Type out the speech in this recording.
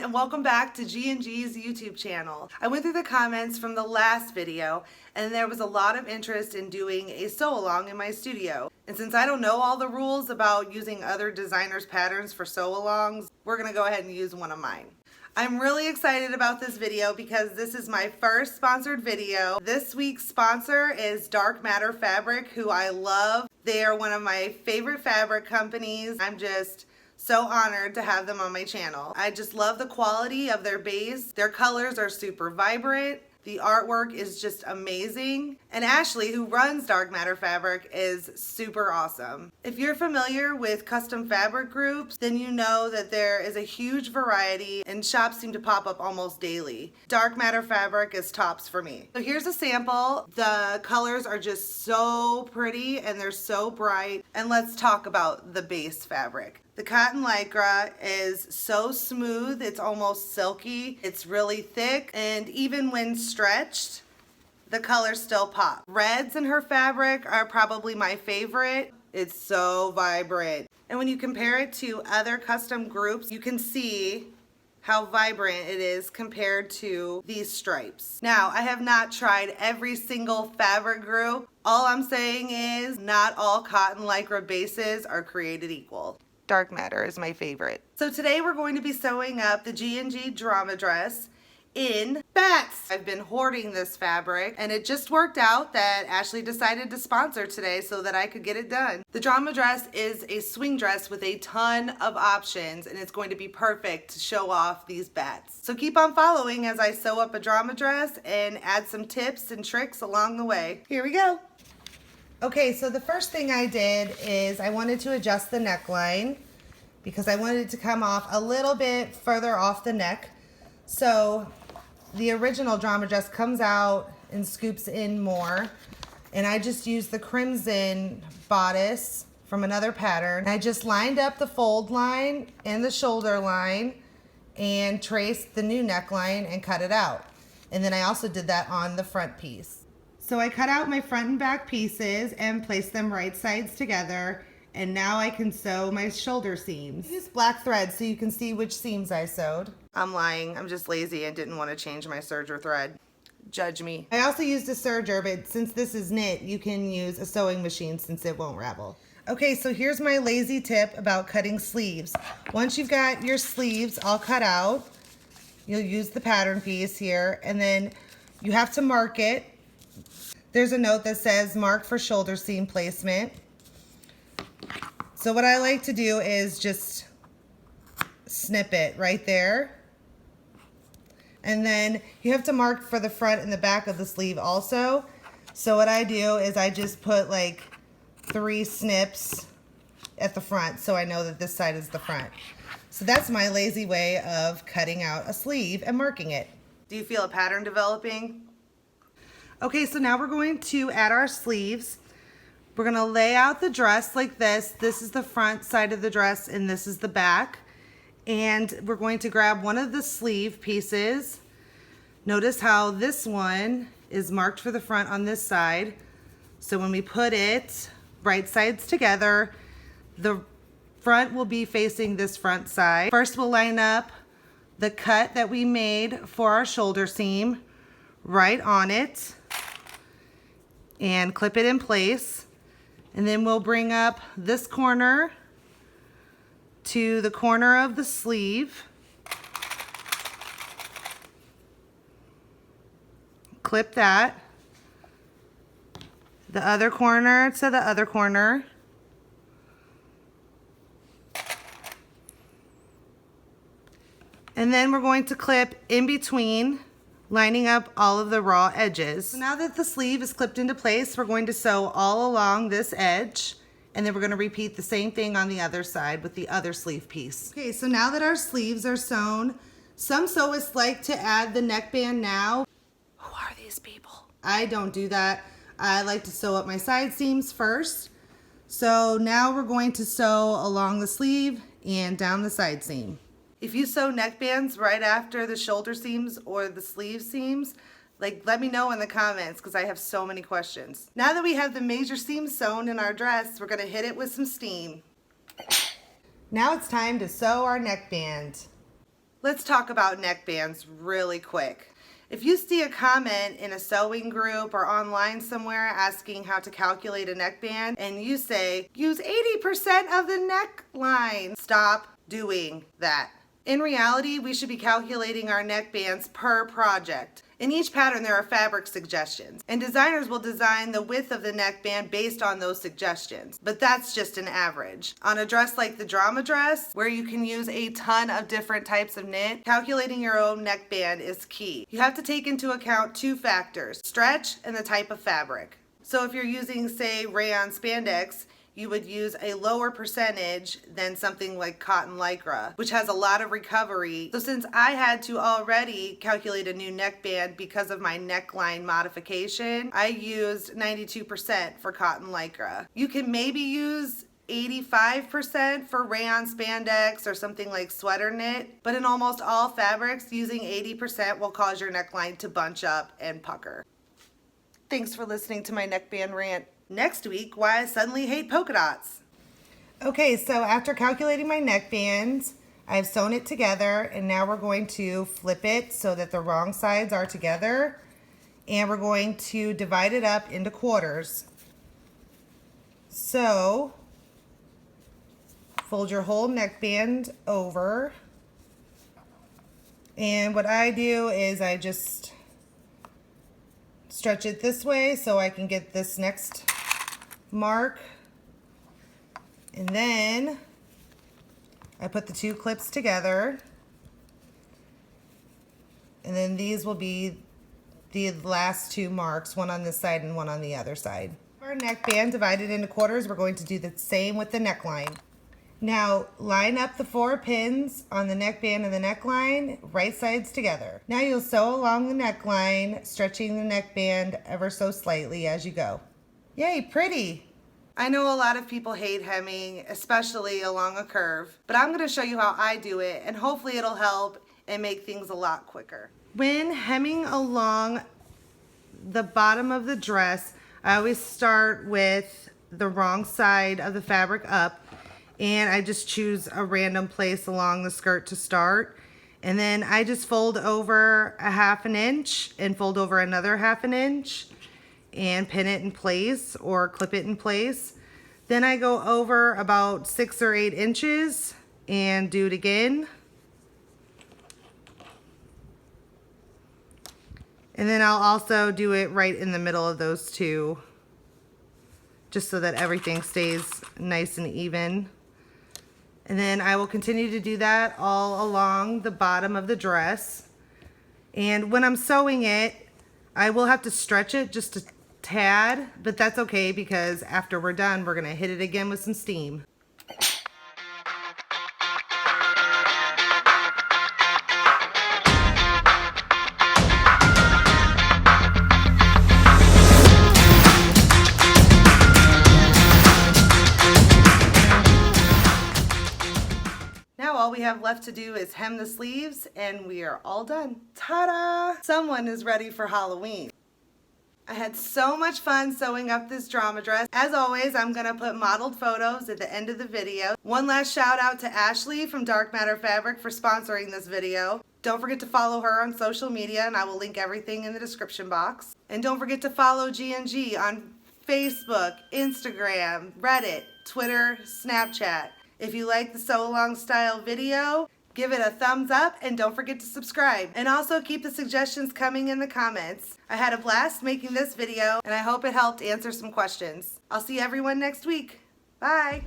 and welcome back to G&G's YouTube channel. I went through the comments from the last video and there was a lot of interest in doing a sew-along in my studio. And since I don't know all the rules about using other designers' patterns for sew-alongs, we're gonna go ahead and use one of mine. I'm really excited about this video because this is my first sponsored video. This week's sponsor is Dark Matter Fabric, who I love. They are one of my favorite fabric companies. I'm just so honored to have them on my channel. I just love the quality of their base. Their colors are super vibrant. The artwork is just amazing. And Ashley, who runs Dark Matter Fabric, is super awesome. If you're familiar with custom fabric groups, then you know that there is a huge variety and shops seem to pop up almost daily. Dark Matter Fabric is tops for me. So here's a sample. The colors are just so pretty and they're so bright. And let's talk about the base fabric. The cotton lycra is so smooth, it's almost silky, it's really thick, and even when stretched, the colors still pop. Reds in her fabric are probably my favorite. It's so vibrant. And when you compare it to other custom groups, you can see how vibrant it is compared to these stripes. Now, I have not tried every single fabric group. All I'm saying is not all cotton lycra bases are created equal. Dark Matter is my favorite. So today we're going to be sewing up the G&G drama dress in bats. I've been hoarding this fabric and it just worked out that Ashley decided to sponsor today so that I could get it done. The drama dress is a swing dress with a ton of options and it's going to be perfect to show off these bats. So keep on following as I sew up a drama dress and add some tips and tricks along the way. Here we go. Okay, so the first thing I did is I wanted to adjust the neckline because I wanted it to come off a little bit further off the neck. So the original drama dress comes out and scoops in more, and I just used the crimson bodice from another pattern. I just lined up the fold line and the shoulder line and traced the new neckline and cut it out. And then I also did that on the front piece. So I cut out my front and back pieces and placed them right sides together, and now I can sew my shoulder seams. I used black thread so you can see which seams I sewed. I'm lying, I'm just lazy and didn't want to change my serger thread. Judge me. I also used a serger, but since this is knit, you can use a sewing machine since it won't ravel. Okay, so here's my lazy tip about cutting sleeves. Once you've got your sleeves all cut out, you'll use the pattern piece here, and then you have to mark it. There's a note that says mark for shoulder seam placement. So what I like to do is just snip it right there. And then you have to mark for the front and the back of the sleeve also. So what I do is I just put like 3 snips at the front so I know that this side is the front. So that's my lazy way of cutting out a sleeve and marking it. Do you feel a pattern developing? Okay, so now we're going to add our sleeves. We're gonna lay out the dress like this. This is the front side of the dress and this is the back. And we're going to grab one of the sleeve pieces. Notice how this one is marked for the front on this side. So when we put it right sides together, the front will be facing this front side. First we'll line up the cut that we made for our shoulder seam right on it and clip it in place, and then we'll bring up this corner to the corner of the sleeve, clip that, the other corner to the other corner, and then we're going to clip in between, lining up all of the raw edges. So now that the sleeve is clipped into place, we're going to sew all along this edge, and then we're going to repeat the same thing on the other side with the other sleeve piece. Okay, so now that our sleeves are sewn, some sewists like to add the neckband now. Who are these people? I don't do that. I like to sew up my side seams first. So now we're going to sew along the sleeve and down the side seam. If you sew neckbands right after the shoulder seams or the sleeve seams, let me know in the comments because I have so many questions. Now that we have the major seams sewn in our dress, we're gonna hit it with some steam. Now it's time to sew our neckband. Let's talk about neckbands really quick. If you see a comment in a sewing group or online somewhere asking how to calculate a neckband and you say, use 80% of the neckline, stop doing that. In reality, we should be calculating our neckbands per project. In each pattern, there are fabric suggestions, and designers will design the width of the neckband based on those suggestions, but that's just an average. On a dress like the drama dress, where you can use a ton of different types of knit, calculating your own neckband is key. You have to take into account two factors: stretch and the type of fabric. So if you're using, say, rayon spandex, you would use a lower percentage than something like cotton lycra, which has a lot of recovery. So since I had to already calculate a new neckband because of my neckline modification, I used 92% for cotton lycra. You can maybe use 85% for rayon spandex or something like sweater knit, but in almost all fabrics, using 80% will cause your neckline to bunch up and pucker. Thanks for listening to my neckband rant. Next week, why I suddenly hate polka dots. Okay, so after calculating my neckbands, I've sewn it together, and now we're going to flip it so that the wrong sides are together, and we're going to divide it up into quarters. So, fold your whole neckband over, and what I do is I just stretch it this way so I can get this next mark, and then I put the two clips together, and then these will be the last two marks, one on this side and one on the other side. Our neckband divided into quarters, we're going to do the same with the neckline. Now line up the 4 pins on the neckband and the neckline, right sides together. Now you'll sew along the neckline, stretching the neckband ever so slightly as you go. Yay, pretty! I know a lot of people hate hemming, especially along a curve, but I'm going to show you how I do it, and hopefully it'll help and make things a lot quicker. When hemming along the bottom of the dress, I always start with the wrong side of the fabric up, and I just choose a random place along the skirt to start, and then I just fold over a 1/2 inch and fold over another 1/2 inch and pin it in place or clip it in place. Then I go over about 6 or 8 inches and do it again. And then I'll also do it right in the middle of those two, just so that everything stays nice and even. And then I will continue to do that all along the bottom of the dress. And when I'm sewing it, I will have to stretch it just a tad, but that's okay because after we're done, we're gonna hit it again with some steam. Now all we have left to do is hem the sleeves and we are all done. Ta-da! Someone is ready for Halloween. I had so much fun sewing up this drama dress. As always, I'm going to put modeled photos at the end of the video. One last shout out to Ashley from Dark Matter Fabric for sponsoring this video. Don't forget to follow her on social media, and I will link everything in the description box. And don't forget to follow G&G on Facebook, Instagram, Reddit, Twitter, Snapchat. If you like the sew along style video, give it a thumbs up and don't forget to subscribe. And also keep the suggestions coming in the comments. I had a blast making this video and I hope it helped answer some questions. I'll see everyone next week. Bye.